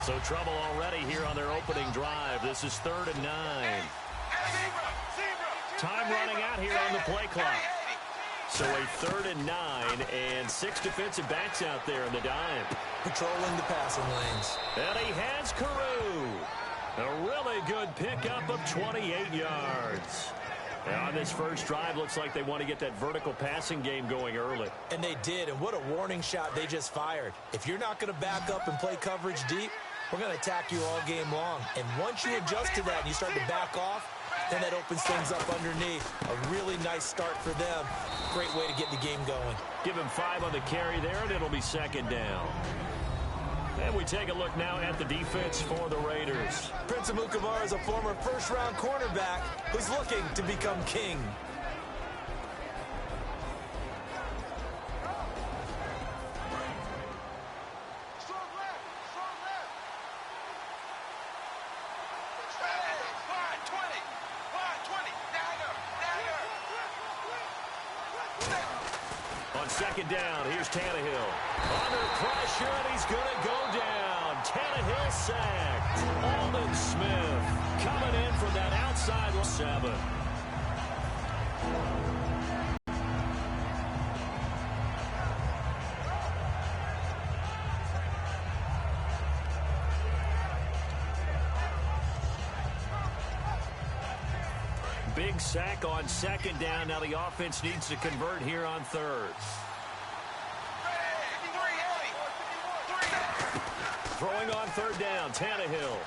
So trouble already here on their opening drive. This is 3rd and 9. Time running out here on the play clock. So a 3rd and 9 and 6 defensive backs out there in the dime. Patrolling the passing lanes. And he has Carew. A really good pickup of 28 yards. And on this first drive, looks like they want to get that vertical passing game going early. And they did, and what a warning shot they just fired. If you're not going to back up and play coverage deep, we're going to attack you all game long. And once you adjust to that and you start to back off, then that opens things up underneath. A really nice start for them. Great way to get the game going. Give him 5 on the carry there, and it'll be 2nd down. And we take a look now at the defense for the Raiders. Prince Amukamara is a former first-round cornerback who's looking to become king. On 2nd down, here's Tannehill. Under pressure, and he's going to go down. Tannehill sacked. Aldon Smith coming in from that outside 7. Big sack on 2nd down. Now the offense needs to convert here on 3rd. Throwing on 3rd down, Tannehill.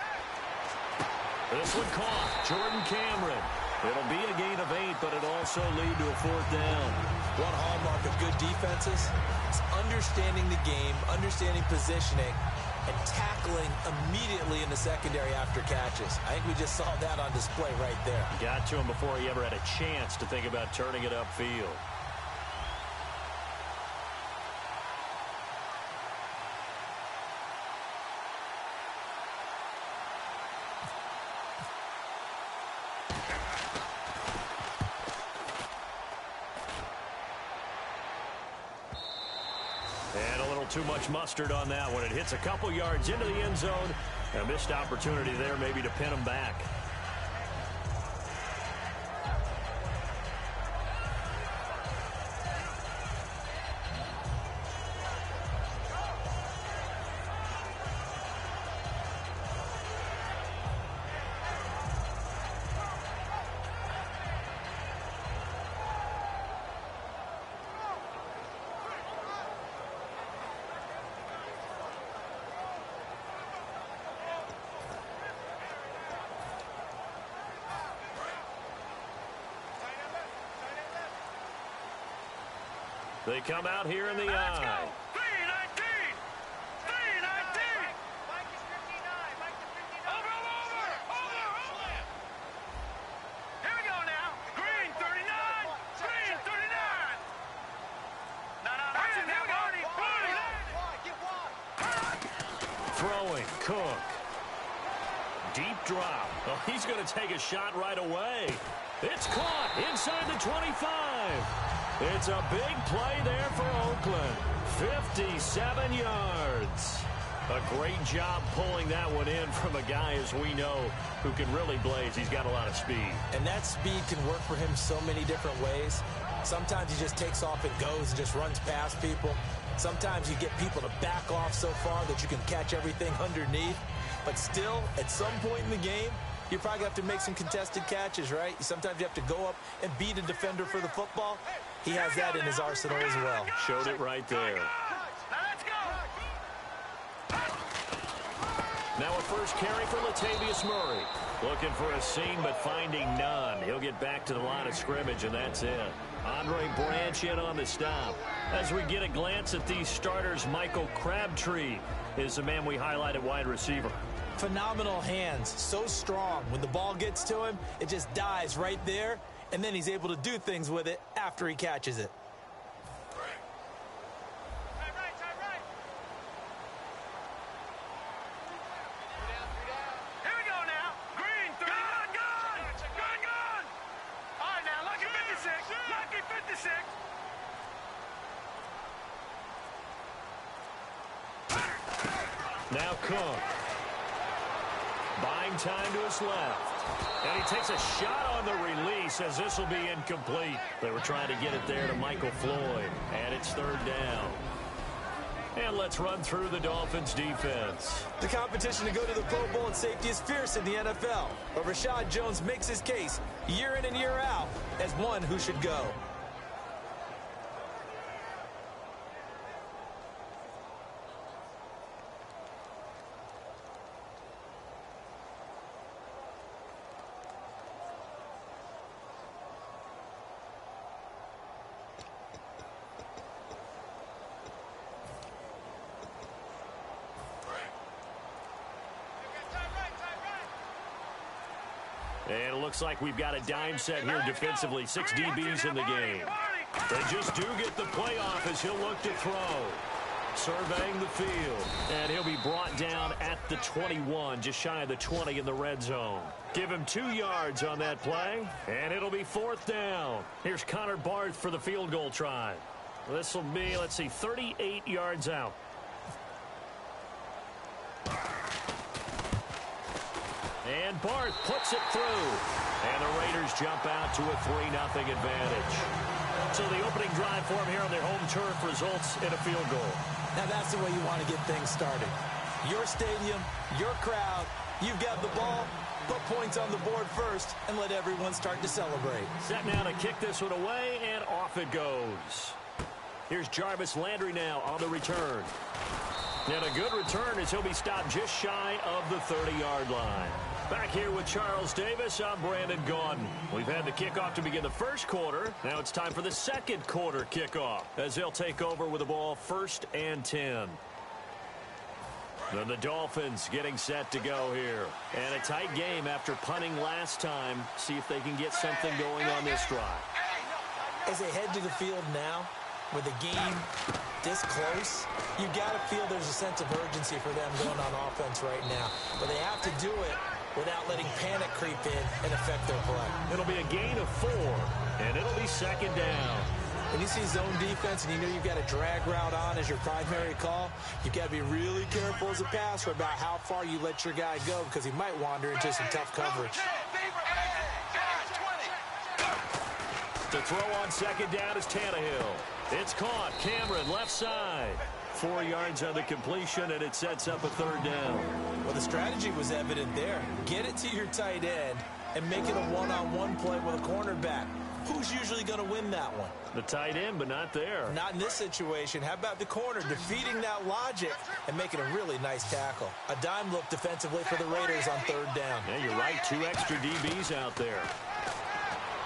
This one caught. Jordan Cameron. It'll be a gain of 8, but it'll also lead to a 4th down. One hallmark of good defenses is understanding the game, understanding positioning, and tackling immediately in the secondary after catches. I think we just saw that on display right there. Got to him before he ever had a chance to think about turning it upfield. And a little too much mustard on that one. It hits a couple yards into the end zone. A missed opportunity there maybe to pin him back. They come out here in the eye. Throwing, Cook. Deep drop. Oh, he's going to take a shot right away. It's caught inside the 25. It's a big play there for Oakland. 57 yards. A great job pulling that one in from a guy, as we know, who can really blaze. He's got a lot of speed. And that speed can work for him so many different ways. Sometimes he just takes off and goes and just runs past people. Sometimes you get people to back off so far that you can catch everything underneath. But still, at some point in the game, you probably have to make some contested catches, right? Sometimes you have to go up and beat a defender for the football. He has that in his arsenal as well. Showed it right there. Now a first carry for Latavius Murray. Looking for a seam, but finding none. He'll get back to the line of scrimmage, and that's it. Andre Branch in on the stop. As we get a glance at these starters, Michael Crabtree is the man we highlight at wide receiver. Phenomenal hands, so strong. When the ball gets to him, it just dies right there, and then he's able to do things with it after he catches it. Now Cook. Buying time to his left. And he takes a shot on the release as this will be incomplete. They were trying to get it there to Michael Floyd. And it's third down. And let's run through the Dolphins' defense. The competition to go to the Pro Bowl at safety is fierce in the NFL. But Rashad Jones makes his case year in and year out as one who should go. And it looks like we've got a dime set here defensively. 6 DBs in the game. They just do get the playoff as he'll look to throw. Surveying the field. And he'll be brought down at the 21, just shy of the 20 in the red zone. Give him 2 yards on that play, and it'll be fourth down. Here's Connor Barth for the field goal try. This will be, 38 yards out. And Barth puts it through. And the Raiders jump out to a 3-0 advantage. So the opening drive for them here on their home turf results in a field goal. Now that's the way you want to get things started. Your stadium, your crowd, you've got the ball, put points on the board first, and let everyone start to celebrate. Set now to kick this one away, and off it goes. Here's Jarvis Landry now on the return. And a good return as he'll be stopped just shy of the 30-yard line. Back here with Charles Davis, I'm Brandon Gaudin. We've had the kickoff to begin the first quarter. Now it's time for the second quarter kickoff as they'll take over with the ball 1st and 10. Then the Dolphins getting set to go here. And a tight game after punting last time. See if they can get something going on this drive. As they head to the field now, with the game this close, you got to feel there's a sense of urgency for them going on offense right now. But they have to do it without letting panic creep in and affect their play. It'll be a gain of 4, and it'll be second down. When you see zone defense and you know you've got a drag route on as your primary call, you've got to be really careful as a passer about how far you let your guy go because he might wander into some tough coverage. To throw on second down is Tannehill. It's caught. Cameron left side. 4 yards on the completion, and it sets up a third down. Well, the strategy was evident there. Get it to your tight end and make it a one-on-one play with a cornerback. Who's usually going to win that one? The tight end, but not there. Not in this situation. How about the corner defeating that logic and making a really nice tackle? A dime look defensively for the Raiders on third down. Yeah, you're right. 2 extra DBs out there.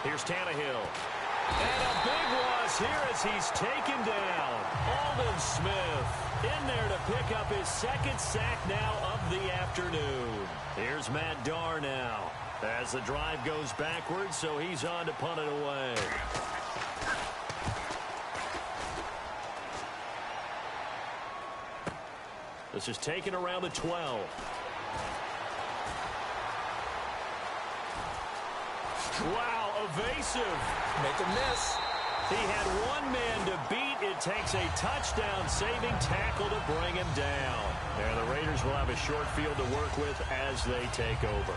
Here's Tannehill. And a big loss here as he's taken down. Aldon Smith in there to pick up his second sack now of the afternoon. Here's Matt Darr now as the drive goes backwards, so he's on to punt it away. This is taken around the 12. Wow, evasive. Make a miss. He had one man to beat. It takes a touchdown-saving tackle to bring him down. And the Raiders will have a short field to work with as they take over.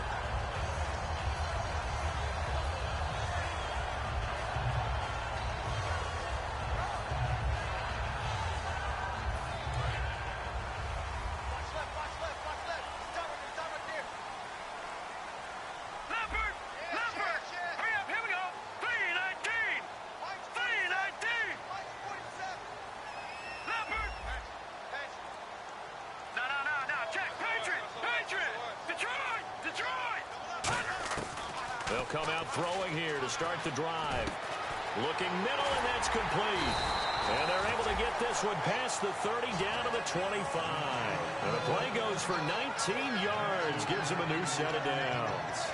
They'll come out throwing here to start the drive. Looking middle, and that's complete. And they're able to get this one past the 30 down to the 25. And the play goes for 19 yards. Gives them a new set of downs.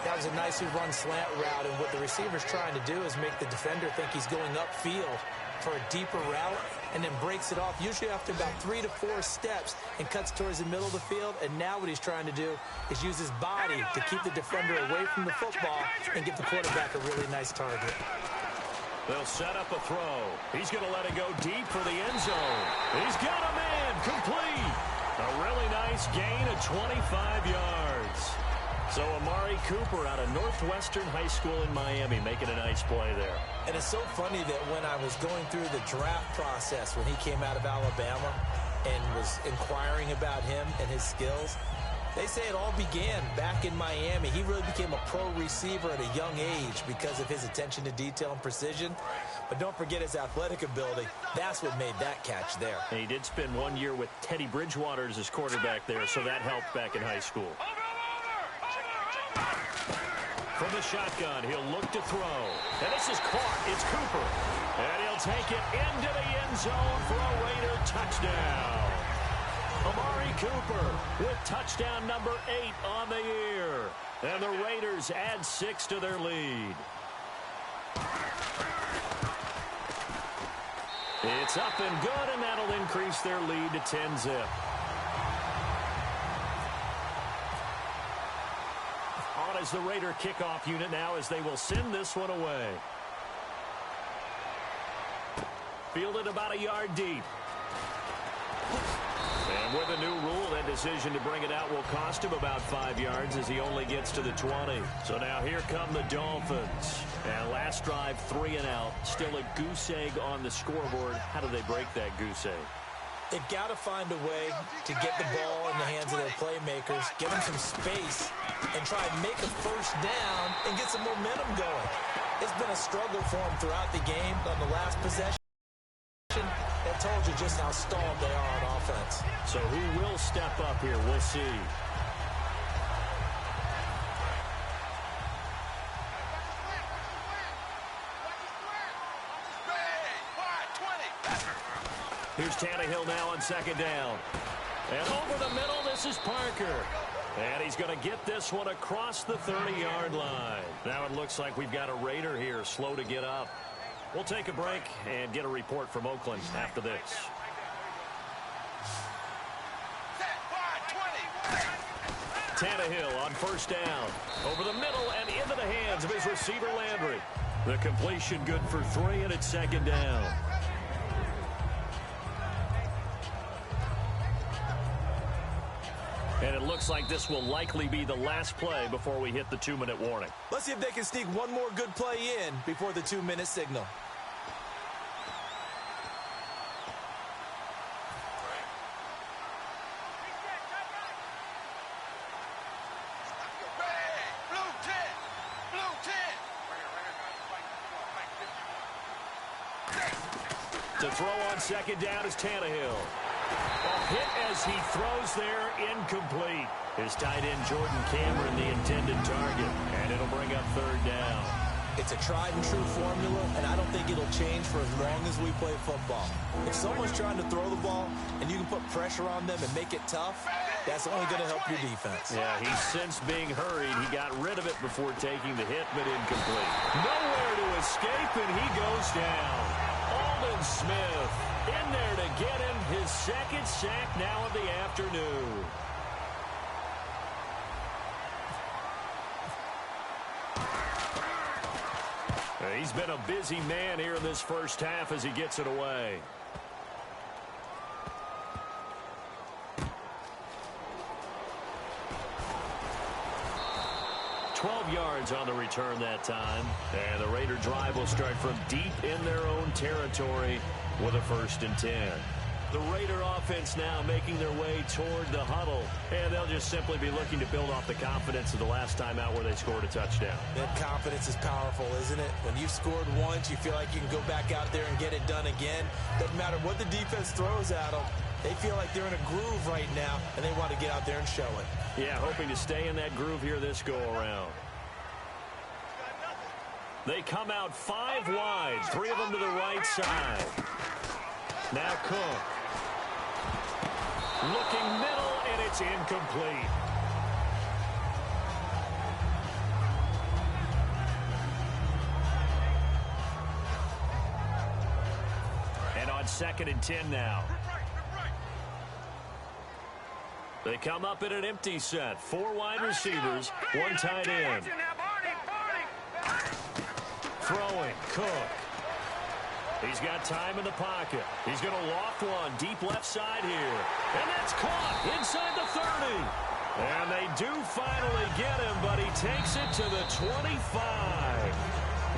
That was a nicely run slant route, and what the receiver's trying to do is make the defender think he's going upfield for a deeper route, and then breaks it off, usually after about 3 to 4 steps, and cuts towards the middle of the field. And now what he's trying to do is use his body to keep the defender away from the football and give the quarterback a really nice target. They'll set up a throw. He's going to let it go deep for the end zone. He's got a man complete. A really nice gain of 25 yards. So Amari Cooper out of Northwestern High School in Miami making a nice play there. And it's so funny that when I was going through the draft process when he came out of Alabama and was inquiring about him and his skills, they say it all began back in Miami. He really became a pro receiver at a young age because of his attention to detail and precision. But don't forget his athletic ability. That's what made that catch there. And he did spend 1 year with Teddy Bridgewater as his quarterback there, so that helped back in high school. From the shotgun, he'll look to throw. And this is caught. It's Cooper. And he'll take it into the end zone for a Raider touchdown. Amari Cooper with touchdown number 8 on the year. And the Raiders add 6 to their lead. It's up and good, and that'll increase their lead to 10-zip. On as the Raider kickoff unit now as they will send this one away. Fielded about a yard deep. And with a new rule, that decision to bring it out will cost him about 5 yards as he only gets to the 20. So now here come the Dolphins. And last drive, 3 and out. Still a goose egg on the scoreboard. How do they break that goose egg? They've got to find a way to get the ball in the hands of their playmakers, give them some space, and try and make a first down and get some momentum going. It's been a struggle for them throughout the game. On the last possession, that told you just how stalled they are on offense. So who will step up here? We'll see. Here's Tannehill now on second down. And over the middle, this is Parker. And he's going to get this one across the 30-yard line. Now it looks like we've got a Raider here slow to get up. We'll take a break and get a report from Oakland after this. Tannehill on first down. Over the middle and into the hands of his receiver Landry. The completion good for 3, and it's second down. And it looks like this will likely be the last play before we hit the 2-minute warning. Let's see if they can sneak one more good play in before the 2-minute signal. To throw on second down is Tannehill. A hit as he throws there, incomplete. His tight end Jordan Cameron the intended target, and it'll bring up third down. It's a tried and true formula, and I don't think it'll change for as long as we play football. If someone's trying to throw the ball and you can put pressure on them and make it tough, that's only going to help your defense. Yeah, he's since being hurried. He got rid of it before taking the hit, but incomplete. Nowhere to escape, and he goes down. Aldon Smith in there to get him his second sack now of the afternoon. He's been a busy man here in this first half as he gets it away. Yards on the return that time, and the Raider drive will start from deep in their own territory with a 1st and 10. The Raider offense now making their way toward the huddle, and they'll just simply be looking to build off the confidence of the last time out where they scored a touchdown. That confidence is powerful, isn't it? When you've scored once, you feel like you can go back out there and get it done again. Doesn't matter what the defense throws at them. They feel like they're in a groove right now, and they want to get out there and show it. Yeah, hoping to stay in that groove here this go-around. They come out 5 wide, 3 of them to the right side. Now Cook. Looking middle, and it's incomplete. And on 2nd and 10 now. They come up in an empty set. 4 wide receivers, 1 tight end. Throwing, Cook. He's got time in the pocket. He's going to loft one deep left side here. And that's caught inside the 30. And they do finally get him, but he takes it to the 25.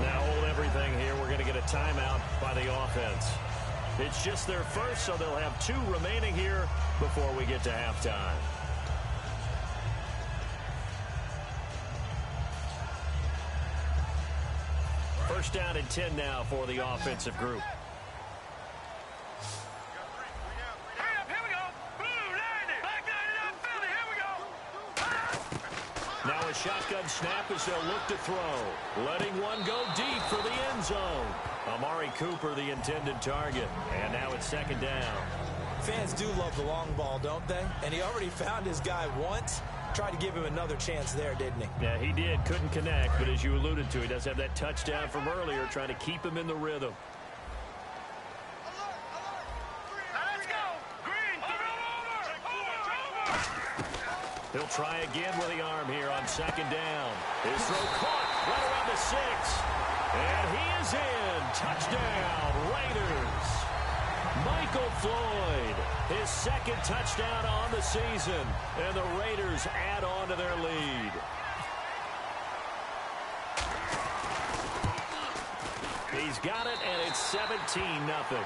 Now hold everything here. We're going to get a timeout by the offense. It's just their first, so they'll have 2 remaining here before we get to halftime. First down and 10 now for the offensive group. Now a shotgun snap as they'll look to throw. Letting one go deep for the end zone. Amari Cooper, the intended target. And now it's second down. Fans do love the long ball, don't they? And he already found his guy once. Tried to give him another chance there, didn't he? Yeah, he did. Couldn't connect, but as you alluded to, he does have that touchdown from earlier, trying to keep him in the rhythm. He'll try again with the arm here on second down. His throw caught right around the 6. And he is in. Touchdown, Raiders. Michael Floyd, his second touchdown on the season. And the Raiders add on to their lead. He's got it, and it's 17-0.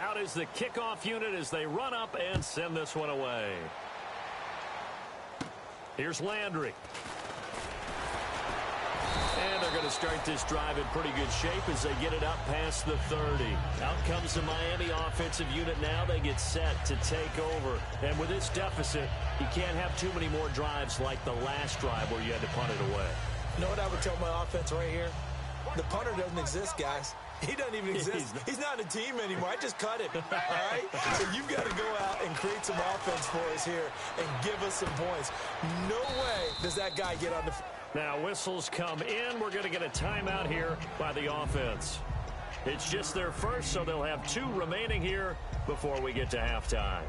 Out is the kickoff unit as they run up and send this one away. Here's Landry. And they're going to start this drive in pretty good shape as they get it up past the 30. Out comes the Miami offensive unit now. They get set to take over. And with this deficit, you can't have too many more drives like the last drive where you had to punt it away. You know what I would tell my offense right here? The punter doesn't exist, guys. He doesn't even exist. He's not a team anymore. I just cut it. All right? So you've got to go out and create some offense for us here and give us some points. No way does that guy get on the... Now whistles come in. We're going to get a timeout here by the offense. It's just their first, so they'll have 2 remaining here before we get to halftime.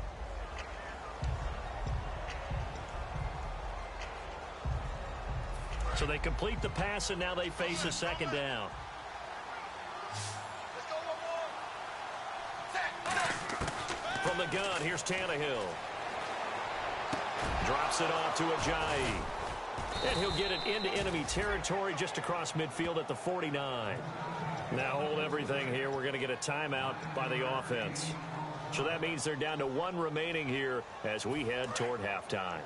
So they complete the pass, and now they face a second down. From the gun, here's Tannehill. Drops it off to Ajayi. And he'll get it into enemy territory just across midfield at the 49. Now hold everything here. We're going to get a timeout by the offense. So that means they're down to 1 remaining here as we head toward halftime.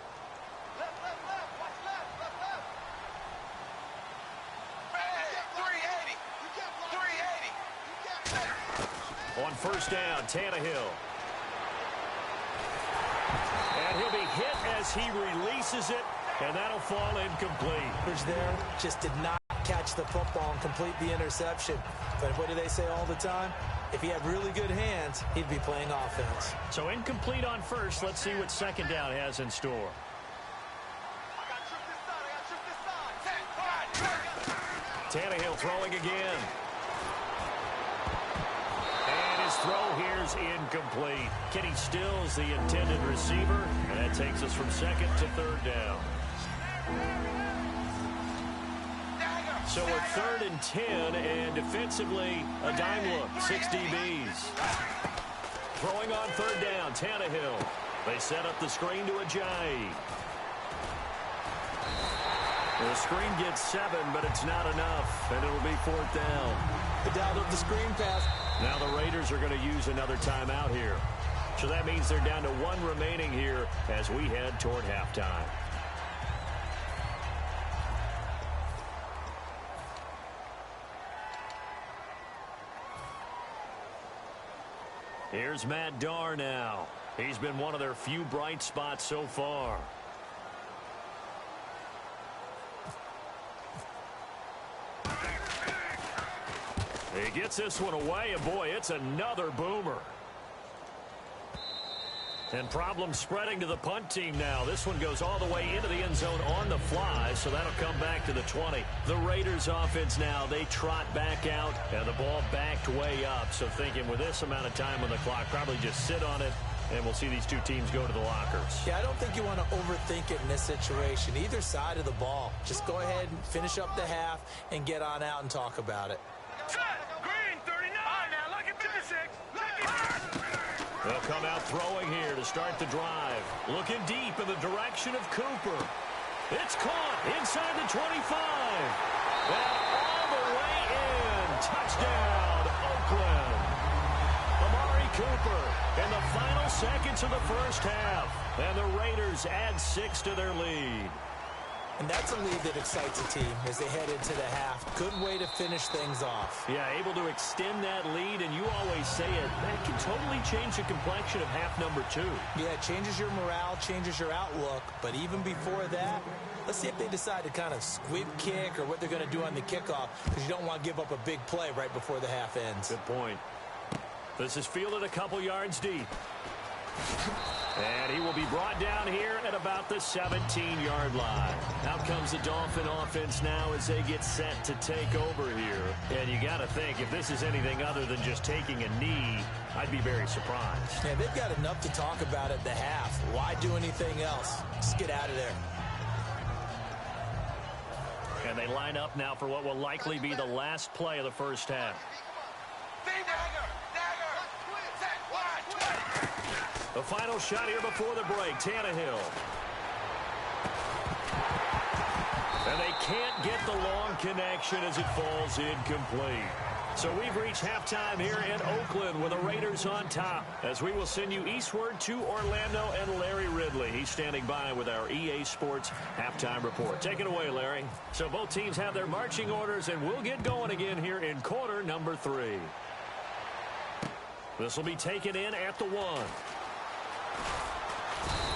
On first down, Tannehill. And he'll be hit as he releases it, and that'll fall incomplete. There just did not catch the football and complete the interception. But what do they say all the time? If he had really good hands, he'd be playing offense. So incomplete on first. Let's see what second down has in store. Tannehill throwing again. Throw here's incomplete. Kenny Stills, the intended receiver, and that takes us from second to third down. So we're 3rd and 10, and defensively, a dime look, 6 DBs. Throwing on third down, Tannehill. They set up the screen to Ajayi. The screen gets 7, but it's not enough, and it'll be 4th down. The down of the screen pass. Now the Raiders are going to use another timeout here. So that means they're down to 1 remaining here as we head toward halftime. Here's Matt Darr now. He's been one of their few bright spots so far. He gets this one away, and boy, it's another boomer. And problems spreading to the punt team now. This one goes all the way into the end zone on the fly, so that'll come back to the 20. The Raiders offense now, they trot back out, and the ball backed way up. So thinking with this amount of time on the clock, probably just sit on it, and we'll see these two teams go to the lockers. Yeah, I don't think you want to overthink it in this situation. Either side of the ball. Just go ahead and finish up the half and get on out and talk about it. Green, 39. Now look at 56. They'll come out throwing here to start the drive. Looking deep in the direction of Cooper. It's caught inside the 25. And all the way in. Touchdown, Oakland. Amari Cooper in the final seconds of the first half. And the Raiders add 6 to their lead. And that's a lead that excites a team as they head into the half. Good way to finish things off. Yeah, able to extend that lead, and you always say it, that can totally change the complexion of half number 2. Yeah, it changes your morale, changes your outlook. But even before that, let's see if they decide to kind of squib kick or what they're going to do on the kickoff, because you don't want to give up a big play right before the half ends. Good point. This is fielded a couple yards deep. And he will be brought down here at about the 17-yard line. Out comes the Dolphin offense now as they get set to take over here. And you got to think, if this is anything other than just taking a knee, I'd be very surprised. Yeah, they've got enough to talk about at the half. Why do anything else? Just get out of there. And they line up now for what will likely be the last play of the first half. The final shot here before the break, Tannehill. And they can't get the long connection as it falls incomplete. So we've reached halftime here in Oakland with the Raiders on top, as we will send you eastward to Orlando and Larry Ridley. He's standing by with our EA Sports halftime report. Take it away, Larry. So both teams have their marching orders, and we'll get going again here in quarter number 3. This will be taken in at the 1.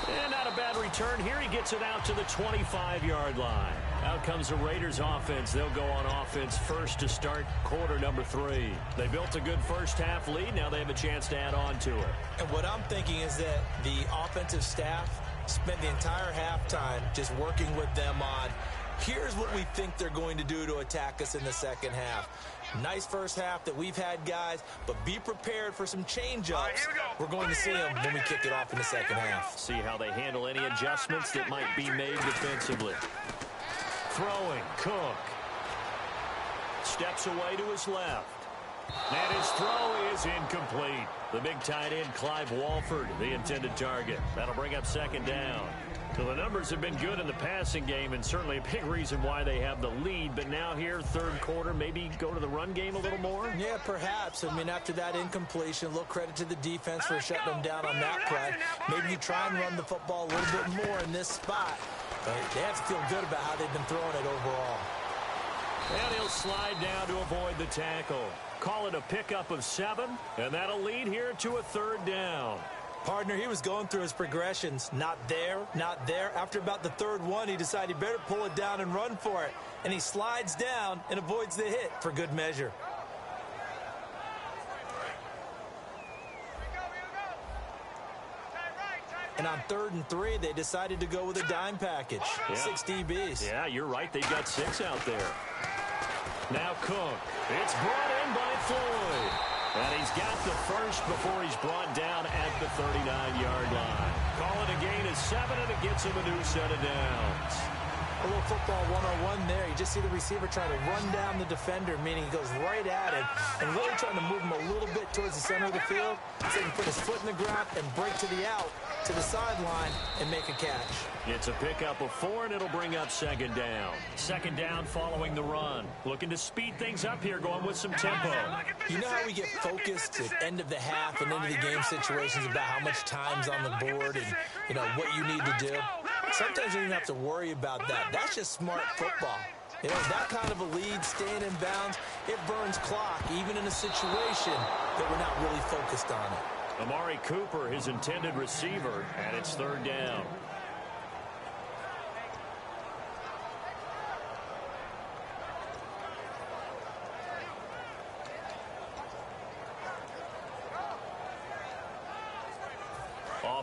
And not a bad return here. He gets it out to the 25-yard line. Out comes the Raiders offense. They'll go on offense first to start quarter number 3. They built a good first half lead. Now they have a chance to add on to it. And what I'm thinking is that the offensive staff spent the entire halftime just working with them on, here's what we think they're going to do to attack us in the second half. Nice first half that we've had, guys, but be prepared for some change-ups. We're going to see them when we kick it off in the second half. See how they handle any adjustments that might be made defensively. Throwing, Cook. Steps away to his left. And his throw is incomplete. The big tight end, Clive Walford, the intended target. That'll bring up second down. So the numbers have been good in the passing game, and certainly a big reason why they have the lead. But now here, third quarter, maybe go to the run game a little more? Yeah, perhaps. I mean, after that incompletion, a little credit to the defense for shutting them down on that play. Maybe you try and run the football a little bit more in this spot. But they have to feel good about how they've been throwing it overall. And he'll slide down to avoid the tackle. Call it a pickup of 7, and that'll lead here to a third down. Partner, he was going through his progressions. Not there, not there. After about the third one, he decided he better pull it down and run for it. And he slides down and avoids the hit for good measure. And on 3rd and 3, they decided to go with a dime package. Yeah. 6 DBs. Yeah, you're right. They've got 6 out there. Now Cook. It's brought in by Floyd. And he's got the first before he's brought down at the 39-yard line. Call it a gain of 7, and it gets him a new set of downs. A little football 101 there. You just see the receiver trying to run down the defender, meaning he goes right at him and really trying to move him a little bit towards the center of the field so he can put his foot in the ground and break to the out, to the sideline, and make a catch. It's a pickup of 4, and it'll bring up second down. Second down following the run. Looking to speed things up here, going with some tempo. You know how we get focused at end of the half and into the game situations about how much time's on the board and, you know, what you need to do? Sometimes you don't have to worry about that. That's just smart football. You know, that kind of a lead, staying in bounds, it burns clock, even in a situation that we're not really focused on it. Amari Cooper, his intended receiver, and it's third down.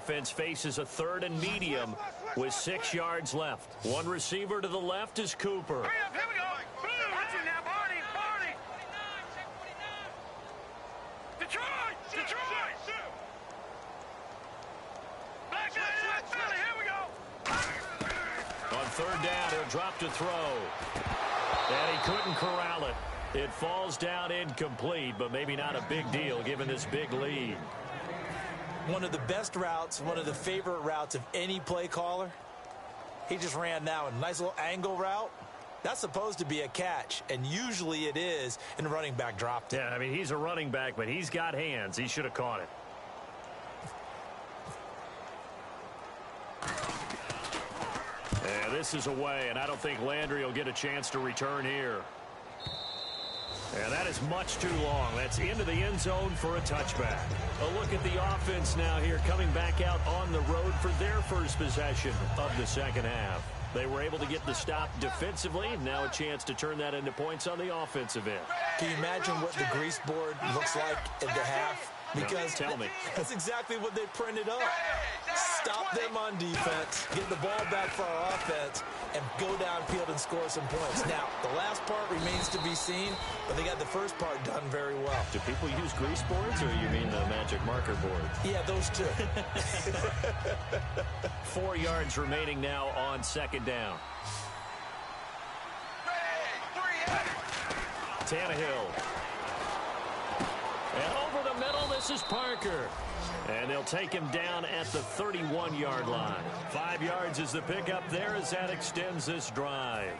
offense faces a 3rd and medium with 6 yards left. One receiver to the left is Cooper. Hurry up, here we go. Watch it now, Barney. Detroit. Black guy, Philly, here we go. On 3rd down, he'll drop to throw. And he couldn't corral it. It falls down incomplete, but maybe not a big deal given this big lead. One of the best routes, one of the favorite routes of any play caller. He just ran that one. Nice little angle route. That's supposed to be a catch, and usually it is, and the running back dropped it. Yeah, I mean, he's a running back, but he's got hands. He should have caught it. And this is away, and I don't think Landry will get a chance to return here. And that is much too long. That's into the end zone for a touchback. A look at the offense now here, coming back out on the road for their first possession of the second half. They were able to get the stop defensively, and now a chance to turn that into points on the offensive end. Can you imagine what the grease board looks like at the half? Because no, tell me. That's exactly what they printed up. Stop them on defense, get the ball back for our offense, and go downfield and score some points. Now, the last part remains to be seen, but they got the first part done very well. Do people use grease boards, or you mean the magic marker board? Yeah, those two. 4 yards remaining now on 2nd down. Tannehill. And over the middle, this is Parker. And they'll take him down at the 31-yard line. 5 yards is the pickup there as that extends this drive.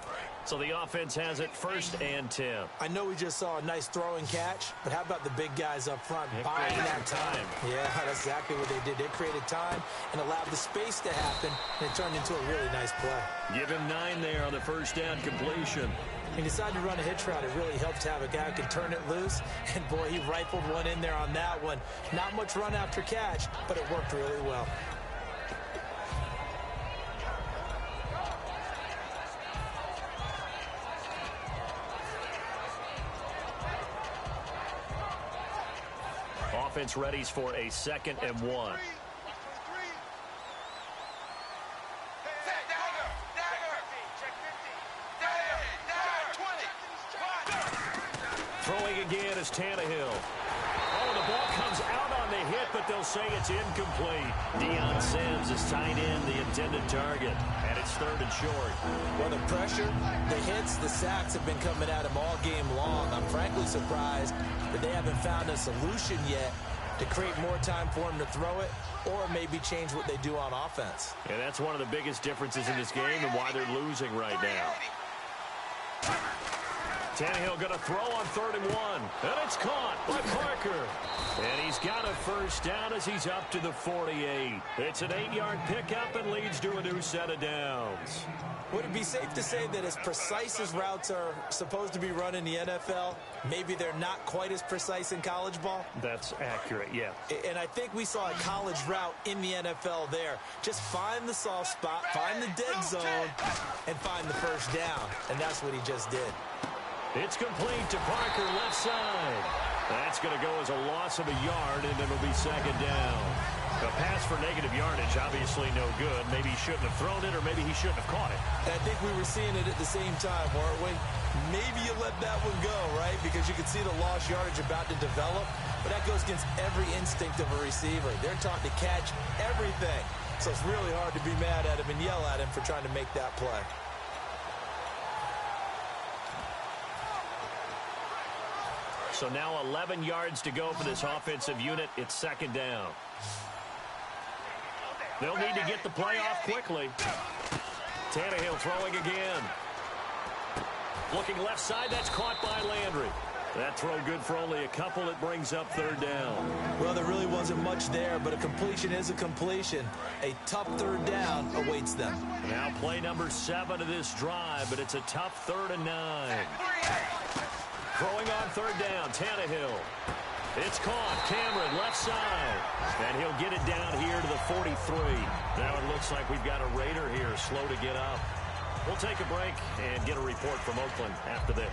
So the offense has it 1st and 10. I know we just saw a nice throw and catch, but how about the big guys up front buying that time? Yeah, that's exactly what they did. They created time and allowed the space to happen, and it turned into a really nice play. Give him 9 there on the 1st down completion. He decided to run a hitch route. It really helps to have a guy who can turn it loose. And, boy, he rifled one in there on that one. Not much run after catch, but it worked really well. Offense readies for a 2nd and 1. Throwing again is Tannehill. Oh, the ball comes out on the hit, but they'll say it's incomplete. Deion Sims is tied in the intended target, and it's 3rd and short. Well, the pressure, the hits, the sacks have been coming at him all game long. I'm frankly surprised that they haven't found a solution yet to create more time for him to throw it or maybe change what they do on offense. And that's one of the biggest differences in this game and why they're losing right now. Tannehill going to throw on 3rd and 1. And it's caught by Parker. And he's got a 1st down as he's up to the 48. It's an 8-yard pickup and leads to a new set of downs. Would it be safe to say that as precise as routes are supposed to be run in the NFL, maybe they're not quite as precise in college ball? That's accurate, yeah. And I think we saw a college route in the NFL there. Just find the soft spot, find the dead zone, and find the 1st down. And that's what he just did. It's complete to Parker, left side. That's going to go as a loss of a yard, and it'll be 2nd down. A pass for negative yardage, obviously no good. Maybe he shouldn't have thrown it, or maybe he shouldn't have caught it. And I think we were seeing it at the same time, weren't we? Maybe you let that one go, right? Because you can see the lost yardage about to develop. But that goes against every instinct of a receiver. They're taught to catch everything. So it's really hard to be mad at him and yell at him for trying to make that play. So now 11 yards to go for this offensive unit. It's 2nd down. They'll need to get the play off quickly. Tannehill throwing again. Looking left side, that's caught by Landry. That throw good for only a couple. It brings up 3rd down. Well, there really wasn't much there, but a completion is a completion. A tough 3rd down awaits them. Now play number 7 of this drive, but it's a tough 3rd and 9. Throwing on 3rd down, Tannehill. It's caught. Cameron, left side. And he'll get it down here to the 43. Now it looks like we've got a Raider here, slow to get up. We'll take a break and get a report from Oakland after this.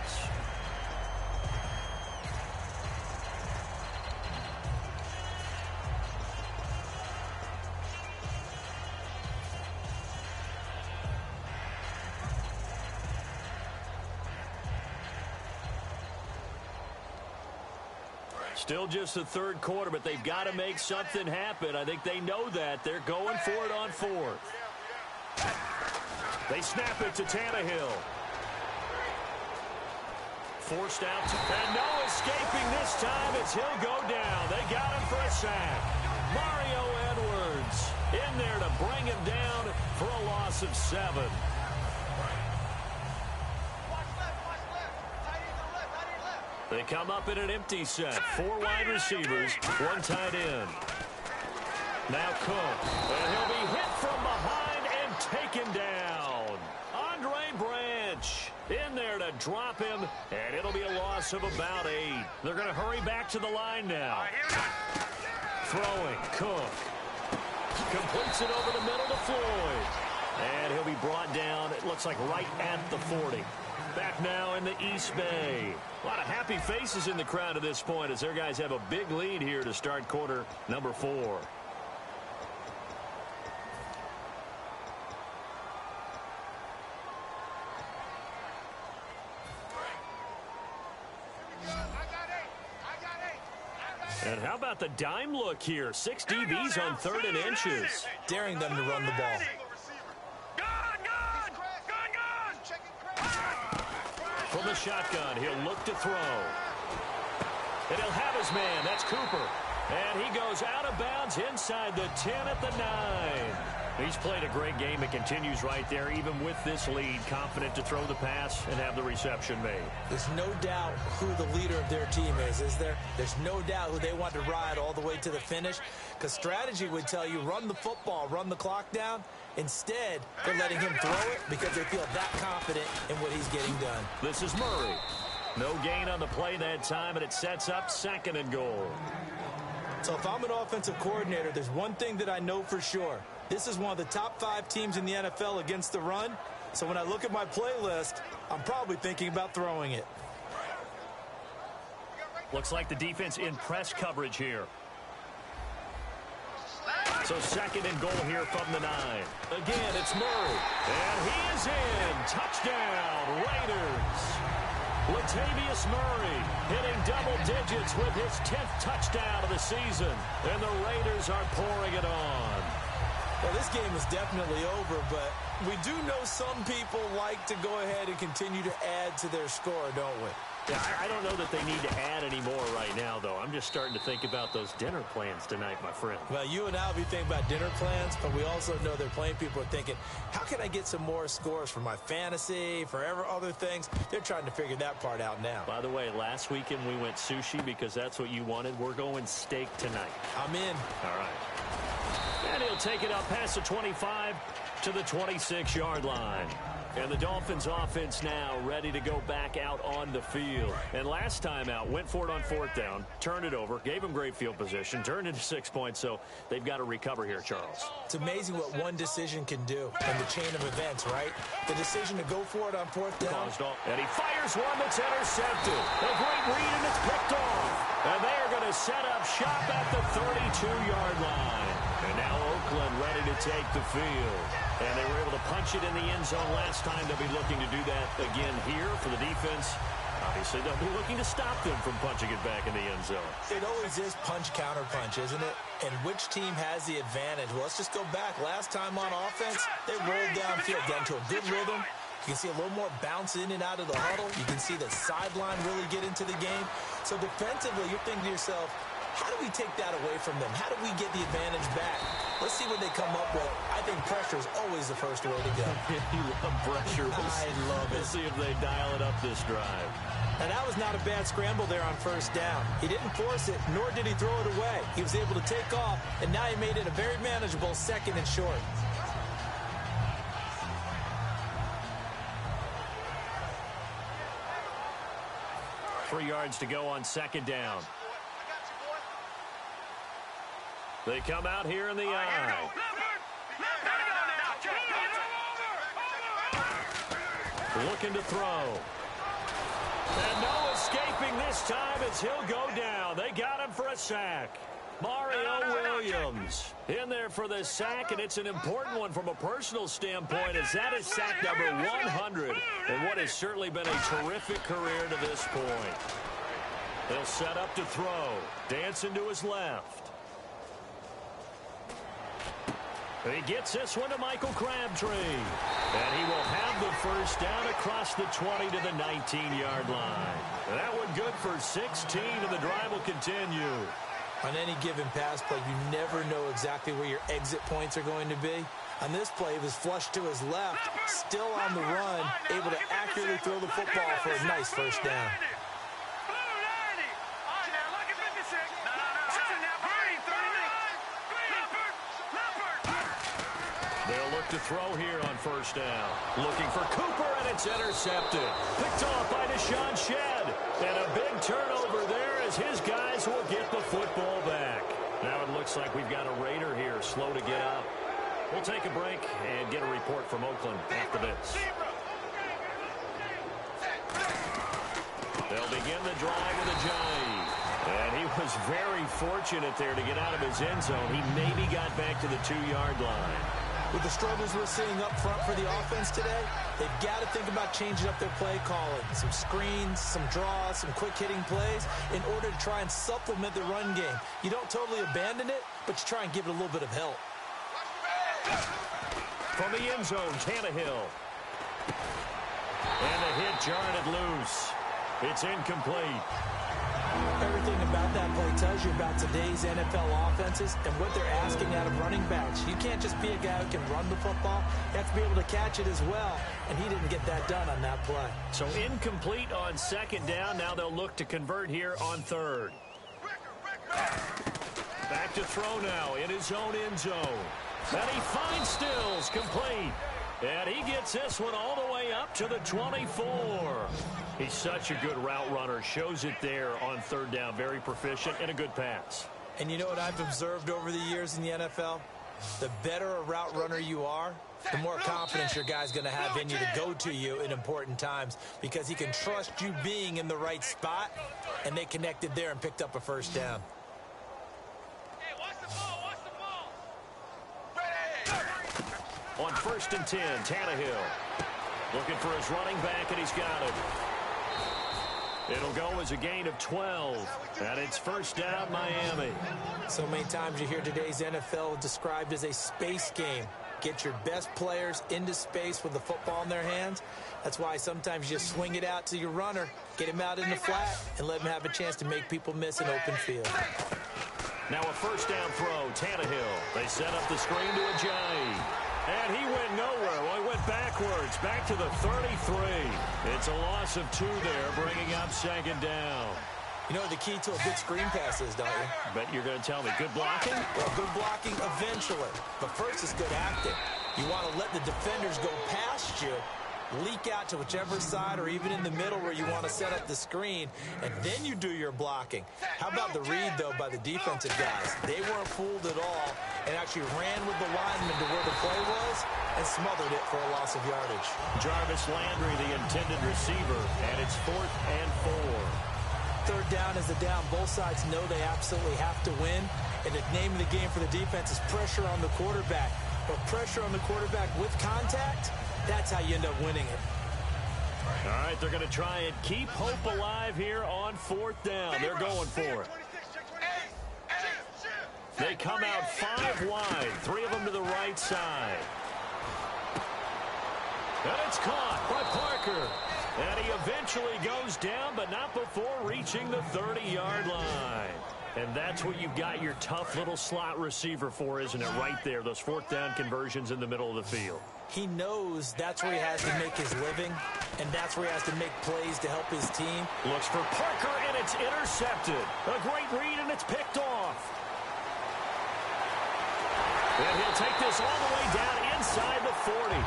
Still just the third quarter, but they've got to make something happen. I think they know that. They're going for it on fourth. They snap it to Tannehill. Forced out, and no escaping this time as he'll go down. They got him for a sack. Mario Edwards in there to bring him down for a loss of 7. They come up in an empty set. 4 wide receivers, 1 tight end. Now Cook, and he'll be hit from behind and taken down. Andre Branch in there to drop him, and it'll be a loss of about 8. They're going to hurry back to the line now. Throwing, Cook. Completes it over the middle to Floyd. And he'll be brought down, it looks like right at the 40. Back now in the East Bay. A lot of happy faces in the crowd at this point as their guys have a big lead here to start quarter number 4. And how about the dime look here? 6 DBs on 3rd and inches. Daring them to run the ball. From the shotgun, he'll look to throw. And he'll have his man. That's Cooper. And he goes out of bounds inside the 10 at the 9. He's played a great game. It continues right there, even with this lead. Confident to throw the pass and have the reception made. There's no doubt who the leader of their team is there? There's no doubt who they want to ride all the way to the finish. Because strategy would tell you, run the football, run the clock down. Instead, they're letting him throw it because they feel that confident in what he's getting done. This is Murray. No gain on the play that time, and it sets up 2nd and goal. So if I'm an offensive coordinator, there's one thing that I know for sure. This is one of the top 5 teams in the NFL against the run. So when I look at my playlist, I'm probably thinking about throwing it. Looks like the defense in press coverage here. So 2nd and goal here from the 9. Again, it's Murray. And he is in. Touchdown, Raiders. Latavius Murray hitting double digits with his 10th touchdown of the season. And the Raiders are pouring it on. Well, this game is definitely over, but we do know some people like to go ahead and continue to add to their score, don't we? Yeah, I don't know that they need to add any more right now, though. I'm just starting to think about those dinner plans tonight, my friend. Well, you and I will be thinking about dinner plans, but we also know they're playing people are thinking, how can I get some more scores for my fantasy, for other things? They're trying to figure that part out now. By the way, last weekend we went sushi because that's what you wanted. We're going steak tonight. I'm in. All right. And he'll take it up past the 25 to the 26-yard line. And the Dolphins offense now ready to go back out on the field. And last time out, went for it on 4th down, turned it over, gave them great field position, turned into 6 points, so they've got to recover here, Charles. It's amazing what one decision can do in the chain of events, right? The decision to go for it on 4th down. And he fires one that's intercepted. A great read, and it's picked off. And they are going to set up shop at the 32-yard line. And now Oakland ready to take the field. And they were able to punch it in the end zone last time. They'll be looking to do that again here for the defense. Obviously, they'll be looking to stop them from punching it back in the end zone. It always is punch-counter-punch, isn't it? And which team has the advantage? Well, let's just go back. Last time on offense, they rolled downfield, got into a good rhythm. You can see a little more bounce in and out of the huddle. You can see the sideline really get into the game. So defensively, you're thinking to yourself, how do we take that away from them? How do we get the advantage back? Let's see what they come up with. I think pressure is always the first way to go. You love pressure. I love it. We'll see if they dial it up this drive. And that was not a bad scramble there on 1st down. He didn't force it, nor did he throw it away. He was able to take off, and now he made it a very manageable 2nd and short. Three yards to go on 2nd down. They come out here in the eye. Looking to throw. And no escaping this time as he'll go down. They got him for a sack. Mario Williams in there for the sack, and it's an important one from a personal standpoint as that is sack number 100 and what has certainly been a terrific career to this point. He'll set up to throw. Dancing to his left. He gets this one to Michael Crabtree. And he will have the first down across the 20 to the 19-yard line. That one good for 16, and the drive will continue. On any given pass play, you never know exactly where your exit points are going to be. On this play, he was flushed to his left, still on the run, able to accurately throw the football for a nice first down. They'll look to throw here on first down. Looking for Cooper, and it's intercepted. Picked off by Deshaun Shedd. And a big turnover there as his guys will get the football back. Now it looks like we've got a Raider here slow to get up. We'll take a break and get a report from Oakland after this. They'll begin the drive with a jive. And he was very fortunate there to get out of his end zone. He maybe got back to the 2-yard line. With the struggles we're seeing up front for the offense today, they've got to think about changing up their play calling. Some screens, some draws, some quick-hitting plays in order to try and supplement the run game. You don't totally abandon it, but you try and give it a little bit of help. From the end zone, Tannehill. And the hit jarred it loose. It's incomplete. Everything about that play tells you about today's NFL offenses and what they're asking out of running backs. You can't just be a guy who can run the football. You have to be able to catch it as well, and he didn't get that done on that play. So incomplete on second down. Now they'll look to convert here on third. Back to throw now in his own end zone. And he finds Stills, complete. And he gets this one all the way up to the 24. He's such a good route runner. Shows it there on third down. Very proficient and a good pass. And you know what I've observed over the years in the NFL? The better a route runner you are, the more confidence your guy's going to have in you to go to you in important times because he can trust you being in the right spot, and they connected there and picked up a first down. On 1st and 10, Tannehill looking for his running back, and he's got it. It'll go as a gain of 12, and it's first down, Miami. So many times you hear today's NFL described as a space game. Get your best players into space with the football in their hands. That's why sometimes you just swing it out to your runner, get him out in the flat, and let him have a chance to make people miss an open field. Now a first down throw, Tannehill. They set up the screen to Ajayi. And he went nowhere. Well, he went backwards, back to the 33. It's a loss of 2 there, bringing up second down. You know what the key to a good screen pass is, don't you? Bet you're going to tell me. Good blocking? Well, good blocking eventually. But first is good acting. You want to let the defenders go past you, leak out to whichever side or even in the middle where you want to set up the screen, and then you do your blocking. How about the read, though, by the defensive guys? They weren't fooled at all and actually ran with the lineman to where the play was and smothered it for a loss of yardage. Jarvis Landry, the intended receiver, and it's 4th and 4. Third down is the down. Both sides know they absolutely have to win, and the name of the game for the defense is pressure on the quarterback. But pressure on the quarterback with contact, that's how you end up winning it. All right, they're going to try and keep hope alive here on 4th down. They're going for it. They come out 5 wide, 3 of them to the right side. And it's caught by Parker. And he eventually goes down, but not before reaching the 30-yard line. And that's what you've got your tough little slot receiver for, isn't it? Right there, those 4th down conversions in the middle of the field. He knows that's where he has to make his living, and that's where he has to make plays to help his team. Looks for Parker, and it's intercepted. A great read, and it's picked off. And he'll take this all the way down inside the 40.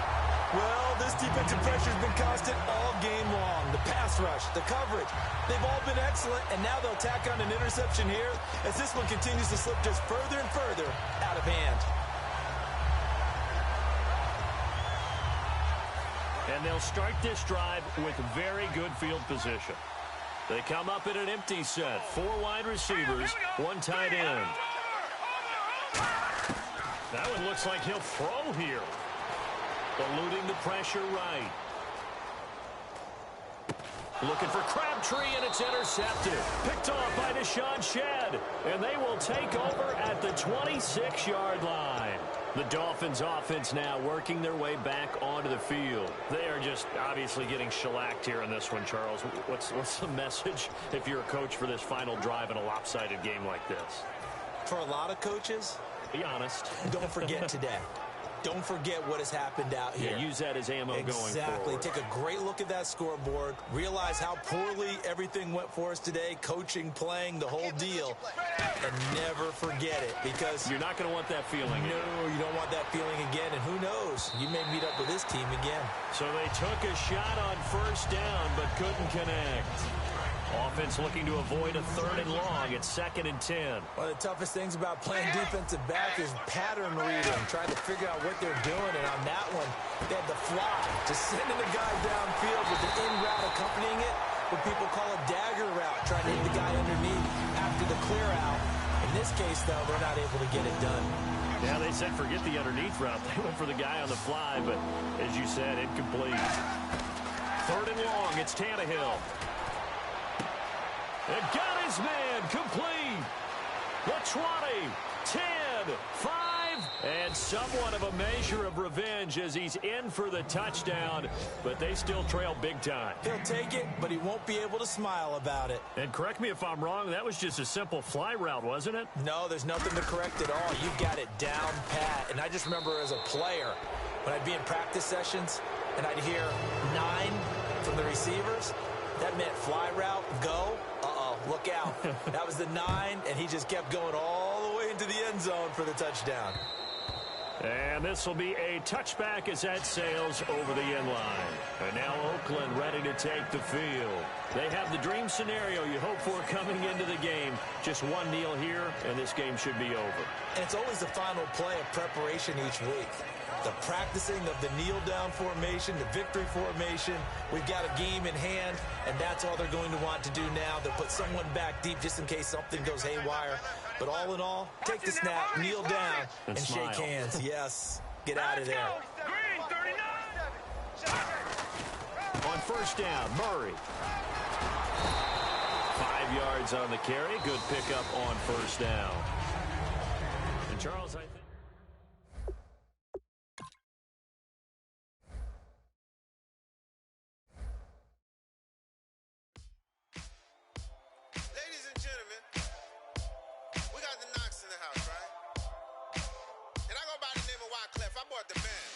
Well, this defensive pressure has been constant all game long. The pass rush, the coverage, they've all been excellent, and now they'll tack on an interception here as this one continues to slip just further and further out of hand. And they'll start this drive with very good field position. They come up in an empty set. 4 wide receivers, 1 tight end. That one looks like he'll throw here. Eluding the pressure right. Looking for Crabtree, and it's intercepted. Picked off by Deshaun Shedd, and they will take over at the 26-yard line. The Dolphins offense now working their way back onto the field. They are just obviously getting shellacked here in this one, Charles. What's the message if you're a coach for this final drive in a lopsided game like this? For a lot of coaches, be honest. Don't forget today. Don't forget what has happened out here. Yeah, use that as ammo going forward. Exactly. Take a great look at that scoreboard. Realize how poorly everything went for us today. Coaching, playing, the whole deal. And never forget it, because you're not going to want that feeling. No, you don't want that feeling again. And who knows? You may meet up with this team again. So they took a shot on first down, but couldn't connect. Offense looking to avoid a 3rd and long. It's 2nd and 10. One of the toughest things about playing defensive back is pattern reading, trying to figure out what they're doing. And on that one, they had the fly, just sending the guy downfield with the in route accompanying it, what people call a dagger route, trying to hit the guy underneath after the clear out. In this case, though, they're not able to get it done. Yeah, they said forget the underneath route. They went for the guy on the fly, but as you said, incomplete. 3rd and long. It's Tannehill. And got his man complete. The 20, 10, 5, and somewhat of a measure of revenge as he's in for the touchdown, but they still trail big time. He'll take it, but he won't be able to smile about it. And correct me if I'm wrong, that was just a simple fly route, wasn't it? No, there's nothing to correct at all. You've got it down pat. And I just remember as a player, when I'd be in practice sessions and I'd hear 9 from the receivers, that meant fly route, go. Look out. That was the 9, and he just kept going all the way into the end zone for the touchdown. And this will be a touchback as that sails over the end line. And now Oakland ready to take the field. They have the dream scenario you hope for coming into the game. Just one kneel here, and this game should be over. And it's always the final play of preparation each week. The practicing of the kneel-down formation, the victory formation. We've got a game in hand, and that's all they're going to want to do now. They'll put someone back deep just in case something goes haywire. But all in all, take the snap, kneel down, and shake hands. Yes, get out of there. On first down, Murray. 5 yards on the carry. Good pickup on first down. And Charles, I think. I brought the band.